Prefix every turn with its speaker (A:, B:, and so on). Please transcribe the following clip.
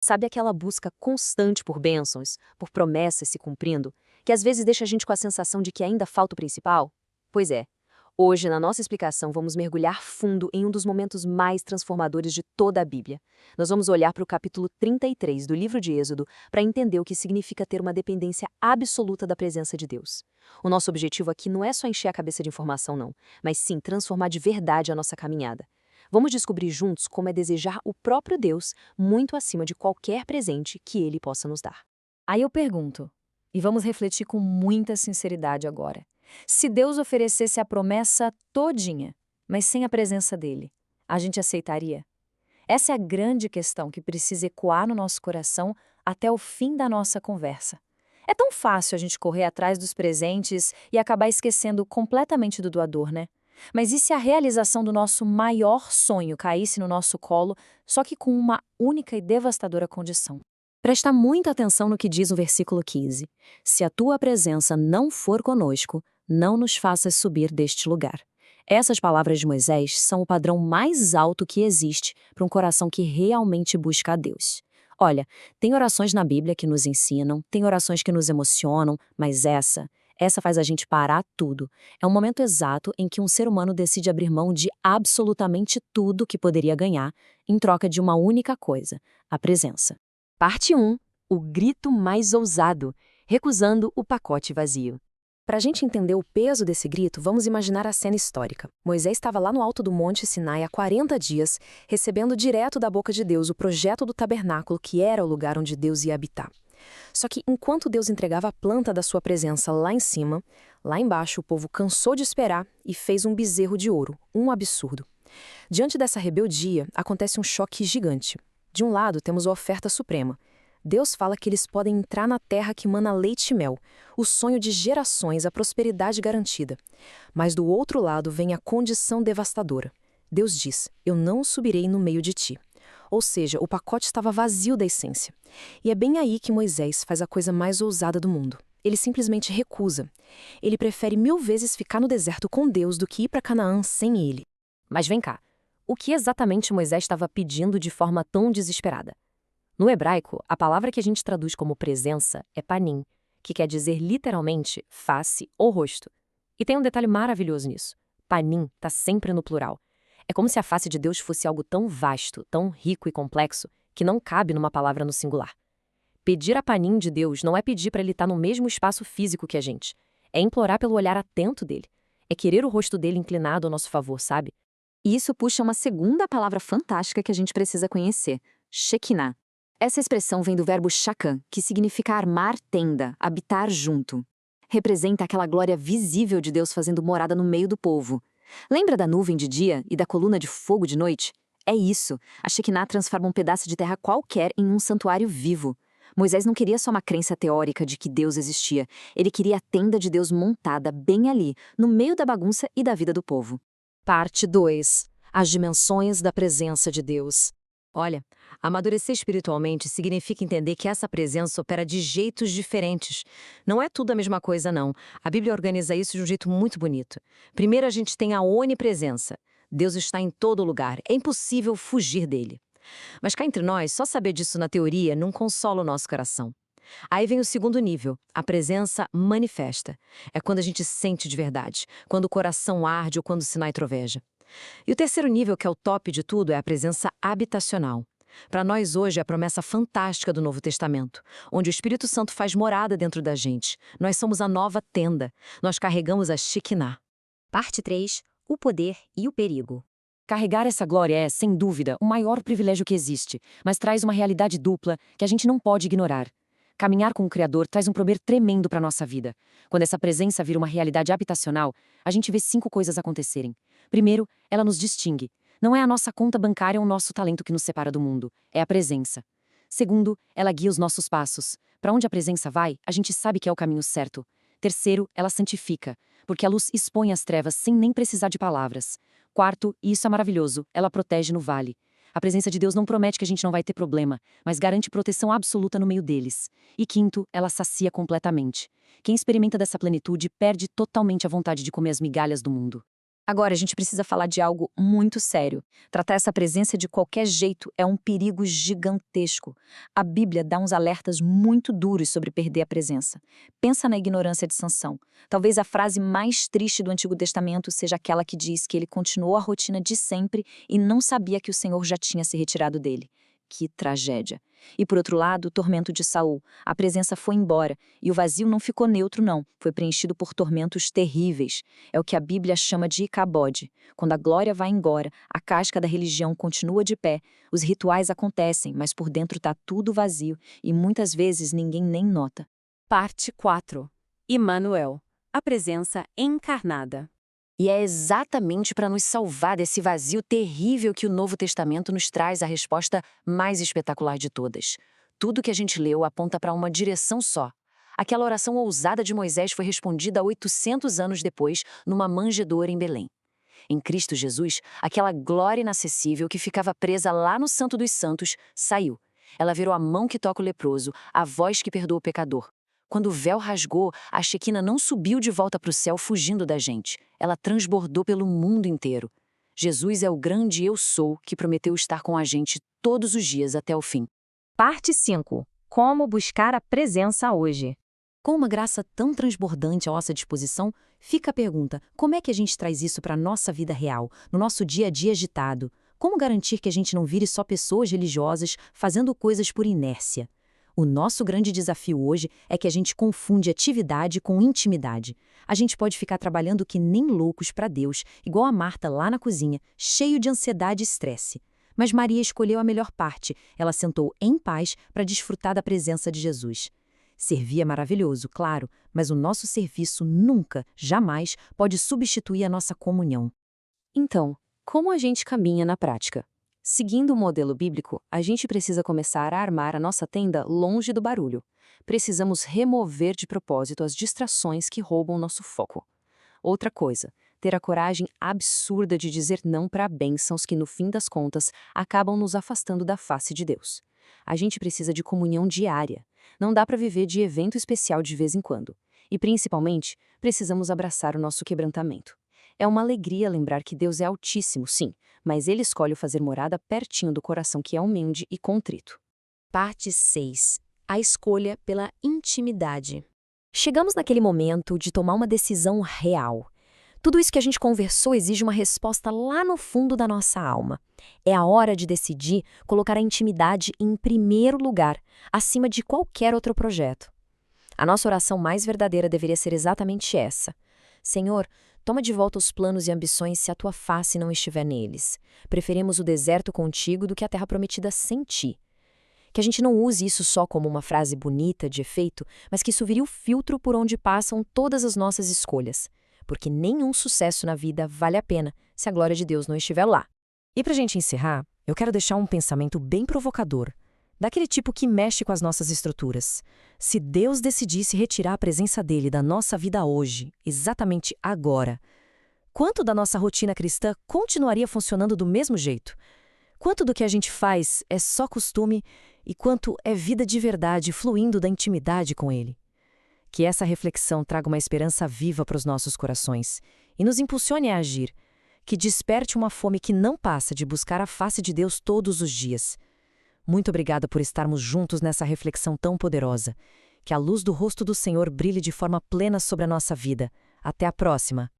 A: Sabe aquela busca constante por bênçãos, por promessas se cumprindo, que às vezes deixa a gente com a sensação de que ainda falta o principal? Pois é. Hoje, na nossa explicação, vamos mergulhar fundo em um dos momentos mais transformadores de toda a Bíblia. Nós vamos olhar para o capítulo 33 do livro de Êxodo para entender o que significa ter uma dependência absoluta da presença de Deus. O nosso objetivo aqui não é só encher a cabeça de informação, não, mas sim transformar de verdade a nossa caminhada. Vamos descobrir juntos como é desejar o próprio Deus muito acima de qualquer presente que Ele possa nos dar.
B: Aí eu pergunto, e vamos refletir com muita sinceridade agora. Se Deus oferecesse a promessa todinha, mas sem a presença dele, a gente aceitaria? Essa é a grande questão que precisa ecoar no nosso coração até o fim da nossa conversa. É tão fácil a gente correr atrás dos presentes e acabar esquecendo completamente do doador, né? Mas e se a realização do nosso maior sonho caísse no nosso colo, só que com uma única e devastadora condição? Presta muita atenção no que diz o versículo 15. Se a tua presença não for conosco, não nos faças subir deste lugar. Essas palavras de Moisés são o padrão mais alto que existe para um coração que realmente busca a Deus. Olha, tem orações na Bíblia que nos ensinam, tem orações que nos emocionam, mas essa faz a gente parar tudo. É um momento exato em que um ser humano decide abrir mão de absolutamente tudo que poderia ganhar em troca de uma única coisa, a presença.
A: Parte 1. O grito mais ousado, recusando o pacote vazio. Para a gente entender o peso desse grito, vamos imaginar a cena histórica. Moisés estava lá no alto do Monte Sinai há 40 dias, recebendo direto da boca de Deus o projeto do tabernáculo, que era o lugar onde Deus ia habitar. Só que enquanto Deus entregava a planta da sua presença lá em cima, lá embaixo o povo cansou de esperar e fez um bezerro de ouro, um absurdo. Diante dessa rebeldia, acontece um choque gigante. De um lado, temos a oferta suprema. Deus fala que eles podem entrar na terra que mana leite e mel, o sonho de gerações, a prosperidade garantida. Mas do outro lado vem a condição devastadora. Deus diz: eu não subirei no meio de ti. Ou seja, o pacote estava vazio da essência. E é bem aí que Moisés faz a coisa mais ousada do mundo. Ele simplesmente recusa. Ele prefere 1000 vezes ficar no deserto com Deus do que ir para Canaã sem ele.
B: Mas vem cá, o que exatamente Moisés estava pedindo de forma tão desesperada? No hebraico, a palavra que a gente traduz como presença é panim, que quer dizer literalmente face ou rosto. E tem um detalhe maravilhoso nisso. Panim está sempre no plural. É como se a face de Deus fosse algo tão vasto, tão rico e complexo, que não cabe numa palavra no singular. Pedir a panim de Deus não é pedir para ele estar no mesmo espaço físico que a gente. É implorar pelo olhar atento dele. É querer o rosto dele inclinado ao nosso favor, sabe?
A: E isso puxa uma segunda palavra fantástica que a gente precisa conhecer: Shekinah. Essa expressão vem do verbo shakan, que significa armar tenda, habitar junto. Representa aquela glória visível de Deus fazendo morada no meio do povo. Lembra da nuvem de dia e da coluna de fogo de noite? É isso. A Shekinah transforma um pedaço de terra qualquer em um santuário vivo. Moisés não queria só uma crença teórica de que Deus existia. Ele queria a tenda de Deus montada bem ali, no meio da bagunça e da vida do povo.
B: Parte 2. As dimensões da presença de Deus. Olha, amadurecer espiritualmente significa entender que essa presença opera de jeitos diferentes. Não é tudo a mesma coisa, não. A Bíblia organiza isso de um jeito muito bonito. Primeiro, a gente tem a onipresença. Deus está em todo lugar. É impossível fugir dele. Mas cá entre nós, só saber disso na teoria não consola o nosso coração. Aí vem o segundo nível, a presença manifesta. É quando a gente sente de verdade, quando o coração arde ou quando o Sinai troveja. E o terceiro nível, que é o top de tudo, é a presença habitacional. Para nós hoje é a promessa fantástica do Novo Testamento, onde o Espírito Santo faz morada dentro da gente. Nós somos a nova tenda. Nós carregamos a Shekinah.
A: Parte 3. O poder e o perigo.
B: Carregar essa glória é, sem dúvida, o maior privilégio que existe, mas traz uma realidade dupla que a gente não pode ignorar. Caminhar com o Criador traz um poder tremendo para a nossa vida. Quando essa presença vira uma realidade habitacional, a gente vê 5 coisas acontecerem. Primeiro, ela nos distingue. Não é a nossa conta bancária ou o nosso talento que nos separa do mundo, é a presença. Segundo, ela guia os nossos passos. Para onde a presença vai, a gente sabe que é o caminho certo. Terceiro, ela santifica, porque a luz expõe as trevas sem nem precisar de palavras. Quarto, e isso é maravilhoso, ela protege no vale. A presença de Deus não promete que a gente não vai ter problema, mas garante proteção absoluta no meio deles. E quinto, ela sacia completamente. Quem experimenta dessa plenitude perde totalmente a vontade de comer as migalhas do mundo. Agora, a gente precisa falar de algo muito sério. Tratar essa presença de qualquer jeito é um perigo gigantesco. A Bíblia dá uns alertas muito duros sobre perder a presença. Pensa na ignorância de Sansão. Talvez a frase mais triste do Antigo Testamento seja aquela que diz que ele continuou a rotina de sempre e não sabia que o Senhor já tinha se retirado dele. Que tragédia. E por outro lado, o tormento de Saul. A presença foi embora, e o vazio não ficou neutro não, foi preenchido por tormentos terríveis. É o que a Bíblia chama de Icabode. Quando a glória vai embora, a casca da religião continua de pé, os rituais acontecem, mas por dentro está tudo vazio, e muitas vezes ninguém nem nota.
A: Parte 4. Emmanuel, a presença encarnada.
B: E é exatamente para nos salvar desse vazio terrível que o Novo Testamento nos traz a resposta mais espetacular de todas. Tudo que a gente leu aponta para uma direção só. Aquela oração ousada de Moisés foi respondida 800 anos depois, numa manjedoura em Belém. Em Cristo Jesus, aquela glória inacessível que ficava presa lá no Santo dos Santos saiu. Ela virou a mão que toca o leproso, a voz que perdoa o pecador. Quando o véu rasgou, a Shequina não subiu de volta para o céu fugindo da gente. Ela transbordou pelo mundo inteiro. Jesus é o grande Eu Sou que prometeu estar com a gente todos os dias até o fim.
A: Parte 5. Como buscar a presença hoje. Com uma graça tão transbordante à nossa disposição, fica a pergunta: como é que a gente traz isso para a nossa vida real, no nosso dia a dia agitado? Como garantir que a gente não vire só pessoas religiosas fazendo coisas por inércia? O nosso grande desafio hoje é que a gente confunde atividade com intimidade. A gente pode ficar trabalhando que nem loucos para Deus, igual a Marta lá na cozinha, cheio de ansiedade e estresse. Mas Maria escolheu a melhor parte. Ela sentou em paz para desfrutar da presença de Jesus. Servir é maravilhoso, claro, mas o nosso serviço nunca, jamais, pode substituir a nossa comunhão. Então, como a gente caminha na prática? Seguindo o modelo bíblico, a gente precisa começar a armar a nossa tenda longe do barulho. Precisamos remover de propósito as distrações que roubam nosso foco. Outra coisa, ter a coragem absurda de dizer não para bênçãos que, no fim das contas, acabam nos afastando da face de Deus. A gente precisa de comunhão diária. Não dá para viver de evento especial de vez em quando. E, principalmente, precisamos abraçar o nosso quebrantamento. É uma alegria lembrar que Deus é altíssimo, sim, mas Ele escolhe fazer morada pertinho do coração que é humilde e contrito. Parte 6. A escolha pela intimidade. Chegamos naquele momento de tomar uma decisão real. Tudo isso que a gente conversou exige uma resposta lá no fundo da nossa alma. É a hora de decidir colocar a intimidade em primeiro lugar, acima de qualquer outro projeto. A nossa oração mais verdadeira deveria ser exatamente essa: Senhor, toma de volta os planos e ambições se a tua face não estiver neles. Preferimos o deserto contigo do que a terra prometida sem ti. Que a gente não use isso só como uma frase bonita, de efeito, mas que isso vire o filtro por onde passam todas as nossas escolhas. Porque nenhum sucesso na vida vale a pena se a glória de Deus não estiver lá. E pra gente encerrar, eu quero deixar um pensamento bem provocador, daquele tipo que mexe com as nossas estruturas. Se Deus decidisse retirar a presença dele da nossa vida hoje, exatamente agora, quanto da nossa rotina cristã continuaria funcionando do mesmo jeito? Quanto do que a gente faz é só costume e quanto é vida de verdade fluindo da intimidade com ele? Que essa reflexão traga uma esperança viva para os nossos corações e nos impulsione a agir, que desperte uma fome que não passa de buscar a face de Deus todos os dias. Muito obrigada por estarmos juntos nessa reflexão tão poderosa. Que a luz do rosto do Senhor brilhe de forma plena sobre a nossa vida. Até a próxima!